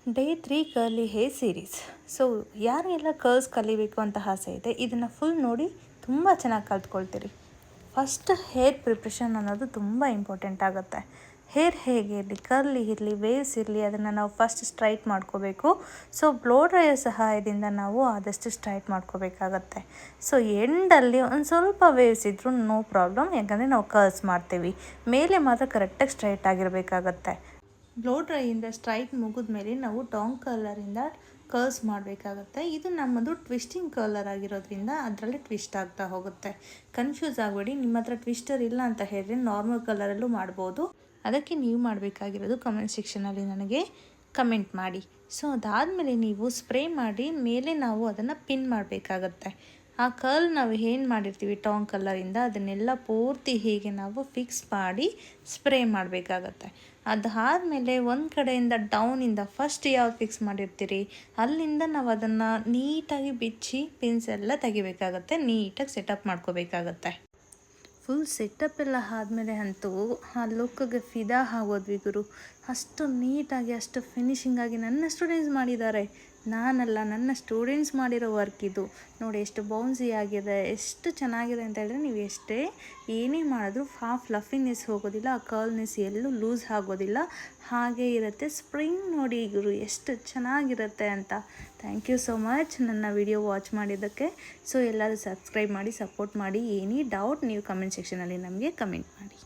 Day 3 curly hair series. So ಯಾರಿಗೆಲ್ಲ curls ಕಲಿಬೇಕು ಅಂತ ಆಸೆ ಇದೆ, ಇದನ್ನು ಫುಲ್ ನೋಡಿ ತುಂಬ ಚೆನ್ನಾಗಿ ಕಲ್ತ್ಕೊಳ್ತೀರಿ. ಫಸ್ಟ್ ಹೇರ್ ಪ್ರಿಪ್ರೇಷನ್ ಅನ್ನೋದು ತುಂಬ ಇಂಪಾರ್ಟೆಂಟ್ ಆಗುತ್ತೆ. ಹೇರ್ ಹೇಗೆ ಇರಲಿ, ಕರ್ಲಿ ಇರಲಿ, ವೇವ್ಸ್ ಇರಲಿ, ಅದನ್ನು ನಾವು ಫಸ್ಟ್ ಸ್ಟ್ರೈಟ್ ಮಾಡ್ಕೋಬೇಕು. ಸೊ ಬ್ಲೋ ಡ್ರೈಯರ್ ಸಹಾಯದಿಂದ ನಾವು ಆದಷ್ಟು ಸ್ಟ್ರೈಟ್ ಮಾಡ್ಕೋಬೇಕಾಗತ್ತೆ. ಸೊ ಎಂಡಲ್ಲಿ ಒಂದು ಸ್ವಲ್ಪ ವೇವ್ಸ್ ಇದ್ದರೂ ನೋ ಪ್ರಾಬ್ಲಮ್, ಯಾಕಂದರೆ ನಾವು ಕರ್ಲ್ಸ್ ಮಾಡ್ತೀವಿ. ಮೇಲೆ ಮಾತ್ರ ಕರೆಕ್ಟಾಗಿ ಸ್ಟ್ರೈಟ್ ಆಗಿರಬೇಕಾಗತ್ತೆ. ಬ್ಲೋ ಡ್ರೈಯಿಂದ ಸ್ಟ್ರೈಟ್ ಮುಗಿದ್ಮೇಲೆ ನಾವು ಟಾಂಗ್ ಕರ್ಲರಿಂದ ಕರ್ಲ್ಸ್ ಮಾಡಬೇಕಾಗತ್ತೆ. ಇದು ನಮ್ಮದು ಟ್ವಿಸ್ಟಿಂಗ್ ಕರ್ಲರ್ ಆಗಿರೋದ್ರಿಂದ ಅದರಲ್ಲಿ ಟ್ವಿಸ್ಟ್ ಆಗ್ತಾ ಹೋಗುತ್ತೆ. ಕನ್ಫ್ಯೂಸ್ ಆಗಬೇಡಿ. ನಿಮ್ಮ ಹತ್ರ ಟ್ವಿಸ್ಟರ್ ಇಲ್ಲ ಅಂತ ಹೇಳಿದ್ರೆ ನಾರ್ಮಲ್ ಕಲರಲ್ಲೂ ಮಾಡ್ಬೋದು. ಅದಕ್ಕೆ ನೀವು ಮಾಡಬೇಕಾಗಿರೋದು ಕಮೆಂಟ್ ಸೆಕ್ಷನಲ್ಲಿ ನನಗೆ ಕಮೆಂಟ್ ಮಾಡಿ. ಸೊ ಅದಾದಮೇಲೆ ನೀವು ಸ್ಪ್ರೇ ಮಾಡಿ ಮೇಲೆ ನಾವು ಅದನ್ನು ಪಿನ್ ಮಾಡಬೇಕಾಗತ್ತೆ. ಆ ಕರ್ಲ್ ನಾವು ಏನು ಮಾಡಿರ್ತೀವಿ ಟಾಂಗ್ ಕಲರಿಂದ ಅದನ್ನೆಲ್ಲ ಪೂರ್ತಿ ಹೀಗೆ ನಾವು ಫಿಕ್ಸ್ ಮಾಡಿ ಸ್ಪ್ರೇ ಮಾಡಬೇಕಾಗತ್ತೆ. ಅದಾದಮೇಲೆ ಒಂದು ಕಡೆಯಿಂದ ಡೌನಿಂದ ಫಸ್ಟ್ ಯಾವ್ದು ಫಿಕ್ಸ್ ಮಾಡಿರ್ತೀರಿ ಅಲ್ಲಿಂದ ನಾವು ಅದನ್ನು ನೀಟಾಗಿ ಬಿಚ್ಚಿ ಪಿನ್ಸ್ ಎಲ್ಲ ತೆಗಿಬೇಕಾಗತ್ತೆ. ನೀಟಾಗಿ ಸೆಟಪ್ ಮಾಡ್ಕೋಬೇಕಾಗತ್ತೆ. ಫುಲ್ ಸೆಟಪ್ ಎಲ್ಲ ಆದಮೇಲೆ ಅಂತೂ ಆ ಲುಕ್ಗೆ ಫಿದಾ ಆಗೋದ್ವಿ ಗುರು. ಅಷ್ಟು ನೀಟಾಗಿ ಅಷ್ಟು ಫಿನಿಶಿಂಗಾಗಿ ನನ್ನ ಸ್ಟೂಡೆಂಟ್ಸ್ ಮಾಡಿದ್ದಾರೆ, ನಾನಲ್ಲ, ನನ್ನ ಸ್ಟೂಡೆಂಟ್ಸ್ ಮಾಡಿರೋ ವರ್ಕ್ ಇದು. ನೋಡಿ ಎಷ್ಟು ಬೌನ್ಸಿ ಆಗಿದೆ, ಎಷ್ಟು ಚೆನ್ನಾಗಿದೆ ಅಂತ ಹೇಳಿದ್ರೆ ನೀವು ಎಷ್ಟೇ ಏನೇ ಮಾಡಿದ್ರು ಫ್ಲಫಿನೆಸ್ ಹೋಗೋದಿಲ್ಲ, ಆ ಕರ್ಲ್ನೆಸ್ ಎಲ್ಲೂ ಲೂಸ್ ಆಗೋದಿಲ್ಲ, ಹಾಗೇ ಇರುತ್ತೆ. ಸ್ಪ್ರಿಂಗ್ ನೋಡಿ ಗುರು ಎಷ್ಟು ಚೆನ್ನಾಗಿರುತ್ತೆ ಅಂತ. ಥ್ಯಾಂಕ್ ಯು ಸೋ ಮಚ್ ನನ್ನ ವಿಡಿಯೋ ವಾಚ್ ಮಾಡಿದ್ದಕ್ಕೆ. ಸೊ ಎಲ್ಲರೂ ಸಬ್ಸ್ಕ್ರೈಬ್ ಮಾಡಿ ಸಪೋರ್ಟ್ ಮಾಡಿ. ಏನೇ ಡೌಟ್ ನೀವು ಕಮೆಂಟ್ ಸೆಕ್ಷನಲ್ಲಿ ನಮಗೆ ಕಮೆಂಟ್ ಮಾಡಿ.